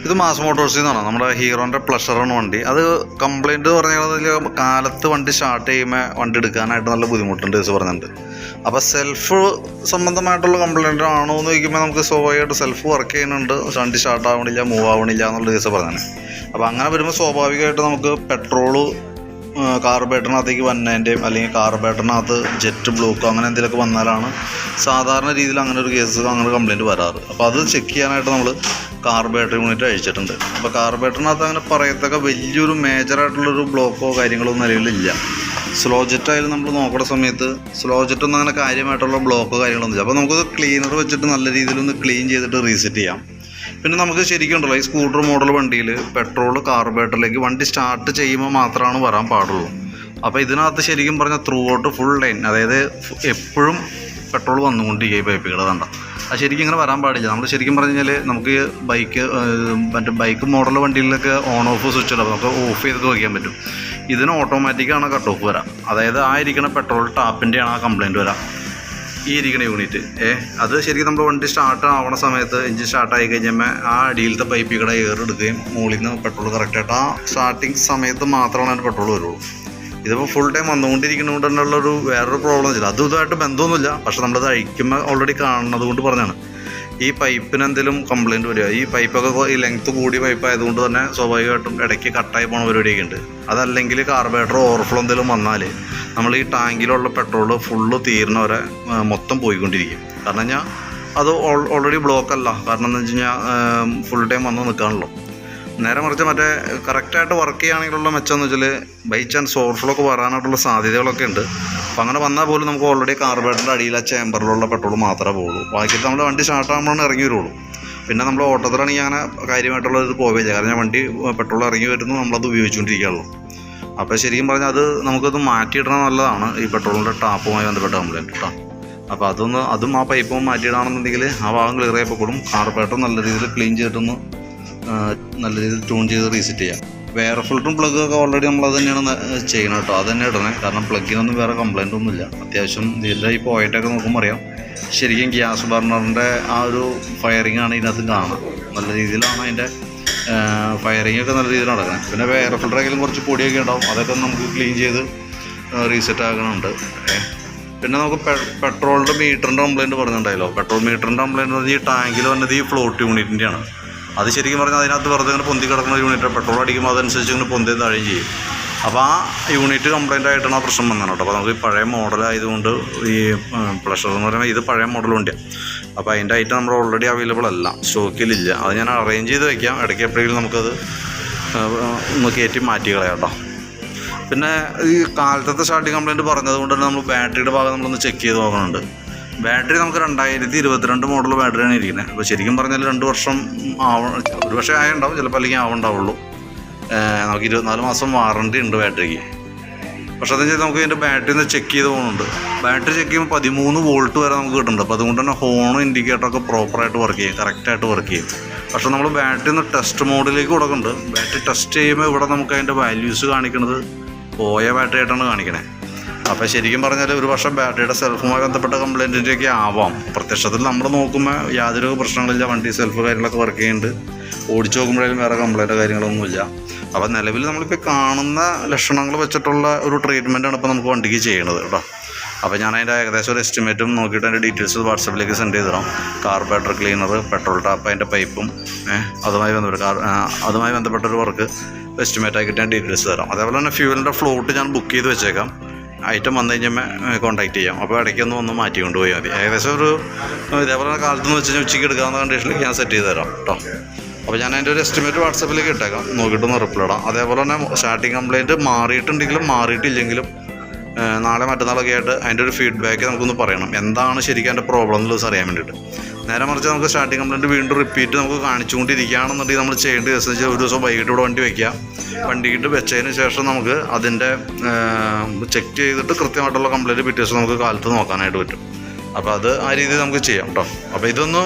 ഇത് മാസ് മോട്ടോഴ്സിൽ നിന്നാണ്. നമ്മുടെ ഹീറോൻ്റെ പ്ലഷറാണ് വണ്ടി. അത് കംപ്ലയിൻറ്റ് പറഞ്ഞാൽ കാലത്ത് വണ്ടി സ്റ്റാർട്ട് ചെയ്യുമ്പോൾ വണ്ടി എടുക്കാനായിട്ട് നല്ല ബുദ്ധിമുട്ടുണ്ട് കേസ് പറഞ്ഞിട്ടുണ്ട്. അപ്പോൾ സെൽഫ് സംബന്ധമായിട്ടുള്ള കംപ്ലയിൻ്റ് ആണോ എന്ന് ചോദിക്കുമ്പോൾ നമുക്ക് സ്വാഭാവികമായിട്ട് സെൽഫ് വർക്ക് ചെയ്യുന്നുണ്ട്, വണ്ടി സ്റ്റാർട്ട് ആവണില്ല, മൂവ് ആവണില്ല എന്നുള്ള കേസ് പറഞ്ഞാണ്. അപ്പോൾ അങ്ങനെ വരുമ്പോൾ സ്വാഭാവികമായിട്ട് നമുക്ക് പെട്രോള് കാർബേറ്ററിനകത്തേക്ക് വന്നതിൻ്റെയും അല്ലെങ്കിൽ കാർബേറ്ററിനകത്ത് ജെറ്റ് ബ്ലോക്കോ അങ്ങനെ എന്തെങ്കിലുമൊക്കെ വന്നാലാണ് സാധാരണ രീതിയിൽ അങ്ങനെ ഒരു കേസ് അങ്ങനെ കംപ്ലയിൻറ്റ് വരാറ്. അപ്പോൾ അത് ചെക്ക് ചെയ്യാനായിട്ട് നമ്മൾ കാർബേറ്റർ യൂണിറ്റ് അഴിച്ചിട്ടുണ്ട്. അപ്പോൾ കാർബേറ്ററിനകത്ത് അങ്ങനെ പറയത്തക്ക വലിയൊരു മേജറായിട്ടുള്ളൊരു ബ്ലോക്കോ കാര്യങ്ങളോ നിലവിലില്ല. സ്ലോ ജെറ്റായാലും നമ്മൾ നോക്കുന്ന സമയത്ത് സ്ലോ ജെറ്റൊന്നും അങ്ങനെ കാര്യമായിട്ടുള്ള ബ്ലോക്കോ കാര്യങ്ങളൊന്നുമില്ല. അപ്പോൾ നമുക്കത് ക്ലീനർ വെച്ചിട്ട് നല്ല രീതിയിലൊന്ന് ക്ലീൻ ചെയ്തിട്ട് റീസെറ്റ് ചെയ്യാം. പിന്നെ നമുക്ക് ശരിക്കും ഉണ്ടല്ലോ ഈ സ്കൂട്ടർ മോഡൽ വണ്ടിയിൽ പെട്രോൾ കാർബേറ്ററിലേക്ക് വണ്ടി സ്റ്റാർട്ട് ചെയ്യുമ്പോൾ മാത്രമാണ് വരാൻ പാടുള്ളൂ. അപ്പോൾ ഇതിനകത്ത് ശരിക്കും പറഞ്ഞാൽ ത്രൂ ഔട്ട് ഫുൾ ലൈൻ, അതായത് എപ്പോഴും പെട്രോൾ വന്നുകൊണ്ടിരിക്കുക ഈ പൈപ്പുകൾ കണ്ട. അത് ശരിക്കും ഇങ്ങനെ വരാൻ പാടില്ല. നമ്മൾ ശരിക്കും പറഞ്ഞു കഴിഞ്ഞാൽ നമുക്ക് മറ്റേ ബൈക്ക് മോഡൽ വണ്ടിയിലൊക്കെ ഓൺ ഓഫ് സ്വിച്ച് ഉണ്ടാവും, നമുക്ക് ഓഫ് ചെയ്തൊക്കെ വയ്ക്കാൻ പറ്റും. ഇതിന് ഓട്ടോമാറ്റിക്കാണ് കട്ട് ഓഫ് വരാം. അതായത് ആ ഇരിക്കുന്ന പെട്രോൾ ടാപ്പിൻ്റെയാണ് ആ കംപ്ലയിൻറ്റ് വരാം. ഈ ഇരിക്കുന്ന യൂണിറ്റ് അത് ശരിക്കും നമ്മൾ വണ്ടി സ്റ്റാർട്ട് ആവണ സമയത്ത് എഞ്ചിൻ സ്റ്റാർട്ടായി കഴിഞ്ഞാൽ ആ അടിയിലത്തെ പൈപ്പിൽ കൂടെ എയർ എടുക്കുകയും മുകളിൽ നിന്ന് പെട്രോൾ കറക്റ്റായിട്ട് ആ സ്റ്റാർട്ടിങ് സമയത്ത് മാത്രമാണ് അതിന് പെട്രോൾ വരുള്ളൂ. ഇതിപ്പോൾ ഫുൾ ടൈം വന്നുകൊണ്ടിരിക്കുന്നതുകൊണ്ട് തന്നെയുള്ളൊരു വേറൊരു പ്രോബ്ലം വെച്ചില്ല. അതും ഇതുമായിട്ട് ബന്ധമൊന്നുമില്ല, പക്ഷെ നമ്മളത് അഴിക്കുമ്പോൾ ഓൾറെഡി കാണുന്നത് കൊണ്ട് പറഞ്ഞാണ്. ഈ പൈപ്പിന് എന്തെങ്കിലും കംപ്ലയിൻറ്റ് വരിക, ഈ പൈപ്പൊക്കെ ഈ ലെങ്ത്ത് കൂടിയ പൈപ്പ് ആയതുകൊണ്ട് തന്നെ സ്വാഭാവികമായിട്ടും ഇടയ്ക്ക് കട്ടായി പോകുന്ന പരിപാടിയൊക്കെ ഉണ്ട്. അതല്ലെങ്കിൽ കാർബേറ്റർ ഓവർഫ്ലോ എന്തെങ്കിലും വന്നാൽ നമ്മൾ ഈ ടാങ്കിലുള്ള പെട്രോൾ ഫുള്ള് തീരുന്നവരെ മൊത്തം പോയിക്കൊണ്ടിരിക്കും. കാരണം കഴിഞ്ഞാൽ അത് ഓൾറെഡി ബ്ലോക്ക് അല്ല, കാരണം എന്താ വെച്ച് കഴിഞ്ഞാൽ ഫുൾ ടൈം വന്ന് നിൽക്കാണല്ലോ. നേരെ മറിച്ച് മറ്റേ കറക്റ്റായിട്ട് വർക്ക് ചെയ്യുകയാണെങ്കിലുള്ള മെച്ചമെന്ന് വെച്ചാൽ ബൈ ചാൻസ് ഓവർഫ്ലോ ഒക്കെ വരാനായിട്ടുള്ള സാധ്യതകളൊക്കെ ഉണ്ട്. അപ്പോൾ അങ്ങനെ വന്നാൽ പോലും നമുക്ക് ഓൾറെഡി കാർബേറ്ററിൻ്റെ അടിയിൽ ആ ചേമ്പറിലുള്ള പെട്രോൾ മാത്രമേ പോകുള്ളൂ. ബാക്കി നമ്മുടെ വണ്ടി സ്റ്റാർട്ടാകുമ്പോഴാണ് ഇറങ്ങി വരുള്ളൂ. പിന്നെ നമ്മൾ ഓട്ടത്തിലാണെങ്കിൽ അങ്ങനെ കാര്യമായിട്ടുള്ളൊരു പോവില്ല, കാരണം വണ്ടി പെട്രോൾ ഇറങ്ങി വരുന്നു, നമ്മളത് ഉപയോഗിച്ചുകൊണ്ടിരിക്കുകയുള്ളൂ. അപ്പോൾ ശരിക്കും പറഞ്ഞാൽ അത് നമുക്കത് മാറ്റിയിടണം നല്ലതാണ്, ഈ പെട്രോളിൻ്റെ ടാപ്പുമായി ബന്ധപ്പെട്ട കംപ്ലയിൻറ്റ് കേട്ടോ. അപ്പോൾ അതും ആ പൈപ്പും മാറ്റിയിടാണെന്നുണ്ടെങ്കിൽ ആ ഭാഗം ക്ലിയർ ആയി പോയിക്കോളും. കാർബേറ്റർ നല്ല രീതിയിൽ ക്ലീൻ ചെയ്തിട്ടൊന്ന് നല്ല രീതിയിൽ ട്യൂൺ ചെയ്ത് റീസെറ്റ് ചെയ്യാം. വേറെ ഫിൽറ്ററും പ്ലഗൊക്കെ ഓൾറെഡി നമ്മളത് തന്നെയാണ് ചെയ്യണം കേട്ടോ. അത് തന്നെ ഇടണേ, കാരണം പ്ലഗിനൊന്നും വേറെ കംപ്ലയിൻ്റ് ഒന്നുമില്ല. അത്യാവശ്യം ഇതിൻ്റെ ഈ പോയിട്ടൊക്കെ നോക്കുമ്പോൾ അറിയാം ശരിക്കും ഗ്യാസ് ബർണറിൻ്റെ ആ ഒരു ഫയറിംഗ് ആണ് ഇതിനകത്ത് കാണാം. നല്ല രീതിയിലാണ് അതിൻ്റെ ഫയറിംഗ് ഒക്കെ നല്ല രീതിയിൽ നടക്കണം. പിന്നെ വേറെ ഫിൽറ്ററെങ്കിലും കുറച്ച് പൊടിയൊക്കെ ഉണ്ടാവും, അതൊക്കെ നമുക്ക് ക്ലീൻ ചെയ്ത് റീസെറ്റ് ആക്കണമുണ്ട്. പിന്നെ നമുക്ക് പെട്രോളിൻ്റെ മീറ്ററിൻ്റെ കംപ്ലയിൻറ്റ് പറഞ്ഞിട്ടുണ്ടായല്ലോ. പെട്രോൾ മീറ്ററിൻ്റെ കംപ്ലയിൻറ്റ് പറഞ്ഞാൽ ഈ ടാങ്കിൽ വന്നത് ഈ ഫ്ലോട്ട് യൂണിറ്റിൻ്റെയാണ്. അത് ശരിക്കും പറഞ്ഞാൽ അതിനകത്ത് വെറുതെ ഇങ്ങനെ പൊന്തി കിടക്കുന്ന യൂണിറ്റ് പെട്രോൾ അടിക്കുമ്പോൾ അതനുസരിച്ച് ഇങ്ങനെ പൊന്തി താഴെയും ചെയ്യും. അപ്പോൾ ആ യൂണിറ്റ് കംപ്ലയിൻ്റ് ആയിട്ടാണ് ആ പ്രശ്നം വന്നത് കേട്ടോ. അപ്പോൾ നമുക്ക് ഈ പഴയ മോഡലായതുകൊണ്ട് ഈ പ്ലഷർ എന്ന് പറയുമ്പോൾ ഇത് പഴയ മോഡൽ വണ്ടിയാണ്. അപ്പോൾ അതിൻ്റെ ഐറ്റം നമ്മൾ ഓൾറെഡി അവൈലബിൾ അല്ല, സ്റ്റോക്കിലില്ല. അത് ഞാൻ അറേഞ്ച് ചെയ്ത് വയ്ക്കാം, ഇടയ്ക്ക് എപ്പോഴെങ്കിലും നമുക്കത് ഒന്ന് കയറ്റി മാറ്റി കളയാം കേട്ടോ. പിന്നെ ഈ കാലത്തെ സ്റ്റാർട്ടിങ് കംപ്ലയിൻറ്റ് പറഞ്ഞതുകൊണ്ട് തന്നെ നമ്മൾ ബാറ്ററിയുടെ ഭാഗം നമ്മളൊന്ന് ചെക്ക് ചെയ്ത് നോക്കുന്നുണ്ട്. ബാറ്ററി നമുക്ക് 2022 മോഡൽ ബാറ്ററിയാണ് ഇരിക്കുന്നത്. അപ്പോൾ ശരിക്കും പറഞ്ഞാൽ 2 വർഷം ഒരു പക്ഷേ ആയുണ്ടാവും, ചിലപ്പോൾ അല്ലെങ്കിൽ ആവുണ്ടാവുള്ളൂ. നമുക്ക് 24 മാസം വാറണ്ടി ഉണ്ട് ബാറ്ററിക്ക്. പക്ഷേ അതെന്ന് വെച്ചാൽ നമുക്ക് ഇതിൻ്റെ ബാറ്ററി ഒന്ന് ചെക്ക് ചെയ്ത് പോകുന്നുണ്ട്. ബാറ്ററി ചെക്ക് ചെയ്യുമ്പോൾ 13 വോൾട്ട് വരെ നമുക്ക് കിട്ടുന്നുണ്ട്. അപ്പോൾ അതുകൊണ്ട് തന്നെ ഹോണും ഇൻഡിക്കേറ്ററൊക്കെ പ്രോപ്പറായിട്ട് വർക്ക് ചെയ്യും, കറക്റ്റായിട്ട് വർക്ക് ചെയ്യും. പക്ഷേ നമ്മൾ ബാറ്ററി ഒന്ന് ടെസ്റ്റ് മോഡിലേക്ക് കൊടുക്കുന്നുണ്ട്. ബാറ്ററി ടെസ്റ്റ് ചെയ്യുമ്പോൾ ഇവിടെ നമുക്ക് അതിൻ്റെ വാല്യൂസ് കാണിക്കുന്നത് പോയ ബാറ്ററി ആയിട്ടാണ് കാണിക്കണേ. അപ്പോൾ ശരിക്കും പറഞ്ഞാൽ ഒരു വർഷം ബാറ്ററിയുടെ സെൽഫുമായി ബന്ധപ്പെട്ട കംപ്ലയിൻറ്റിൻ്റെയൊക്കെ ആവാം. പ്രത്യക്ഷത്തിൽ നമ്മൾ നോക്കുമ്പോൾ യാതൊരു പ്രശ്നങ്ങളില്ല, വണ്ടി സെൽഫ് കാര്യങ്ങളൊക്കെ വർക്ക് ചെയ്യുന്നുണ്ട്. ഓടിച്ച് നോക്കുമ്പോഴേക്കും വേറെ കംപ്ലയിൻറ്റോ കാര്യങ്ങളൊന്നുമില്ല. അപ്പോൾ നിലവിൽ നമ്മളിപ്പോൾ കാണുന്ന ലക്ഷണങ്ങൾ വെച്ചിട്ടുള്ള ഒരു ട്രീറ്റ്മെൻറ്റാണ് ഇപ്പോൾ നമുക്ക് വണ്ടിക്ക് ചെയ്യണത് കേട്ടോ. അപ്പോൾ ഞാൻ അതിൻ്റെ ഏകദേശം ഒരു എസ്റ്റിമേറ്റും നോക്കിയിട്ട് അതിൻ്റെ ഡീറ്റെയിൽസ് വാട്സപ്പിലേക്ക് സെൻഡ് ചെയ്ത് തരാം. കാർബേറ്റർ ക്ലീനർ, പെട്രോൾ ടാപ്പ്, അതിൻ്റെ പൈപ്പും അതുമായി ബന്ധപ്പെട്ടൊരു വർക്ക് എസ്റ്റിമേറ്റ് ആക്കിയിട്ട് ഞാൻ ഡീറ്റെയിൽസ് തരാം. അതേപോലെ തന്നെ ഫ്യൂവലിൻ്റെ ഫ്ലോട്ട് ഞാൻ ബുക്ക് ചെയ്ത് വെച്ചേക്കാം. ഐറ്റം വന്നു കഴിഞ്ഞാൽ കോൺടാക്ട് ചെയ്യാം. അപ്പോൾ ഇടയ്ക്കൊന്ന് ഒന്ന് മാറ്റി കൊണ്ടുപോയാൽ മതി. ഏകദേശം ഒരു ഇതേപോലെ കാലത്തെന്ന് വെച്ച് കഴിഞ്ഞാൽ ഉച്ചയ്ക്ക് എടുക്കാവുന്ന കണ്ടീഷനിലേക്ക് ഞാൻ സെറ്റ് ചെയ്ത് തരാം കേട്ടോ. അപ്പോൾ ഞാൻ അതിൻ്റെ ഒരു എസ്റ്റിമേറ്റ് വാട്സപ്പിലേക്ക് ഇട്ടേക്കാം, നോക്കിയിട്ടൊന്ന് റിപ്ലൈ ഇടാം. അതേപോലെ തന്നെ സ്റ്റാർട്ടിങ് കംപ്ലയിൻറ്റ് മാറിയിട്ടുണ്ടെങ്കിലും മാറിയിട്ടില്ലെങ്കിലും നാളെ മറ്റന്നാളൊക്കെ ആയിട്ട് അതിൻ്റെ ഒരു ഫീഡ്ബാക്ക് നമുക്കൊന്ന് പറയണം, എന്താണ് ശരിക്കും അതിൻ്റെ പ്രോബ്ലം എന്നുള്ളത് അറിയാൻ വേണ്ടിയിട്ട്. നേരെ മറിച്ച് നമുക്ക് സ്റ്റാർട്ടിങ് കംപ്ലയിൻറ്റ് വീണ്ടും റിപ്പീറ്റ് നമുക്ക് കാണിച്ചുകൊണ്ടിരിക്കുകയാണെന്നുണ്ടെങ്കിൽ നമ്മൾ ചെയ്യേണ്ട ദിവസം വെച്ചാൽ ഒരു ദിവസം വൈകിട്ട് ഇവിടെ വണ്ടി വയ്ക്കുക. വണ്ടിക്കിട്ട് വെച്ചതിന് ശേഷം നമുക്ക് അതിൻ്റെ ചെക്ക് ചെയ്തിട്ട് കൃത്യമായിട്ടുള്ള കംപ്ലയിൻറ്റ് പിറ്റേ ദിവസം നമുക്ക് കാലത്ത് നോക്കാനായിട്ട് പറ്റും. അപ്പോൾ അത് ആ രീതിയിൽ നമുക്ക് ചെയ്യാം കേട്ടോ. അപ്പോൾ ഇതൊന്ന്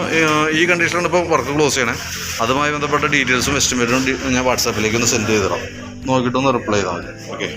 ഈ കണ്ടീഷനിലാണ് ഇപ്പോൾ വർക്ക് ക്ലോസ് ചെയ്യണേ. അതുമായി ബന്ധപ്പെട്ട ഡീറ്റെയിൽസും എസ്റ്റിമേറ്റും ഞാൻ വാട്സാപ്പിലേക്ക് ഒന്ന് സെൻഡ് ചെയ്ത് തരാം. നോക്കിയിട്ടൊന്ന് റിപ്ലൈ ചെയ്താൽ മതി. ഓക്കെ.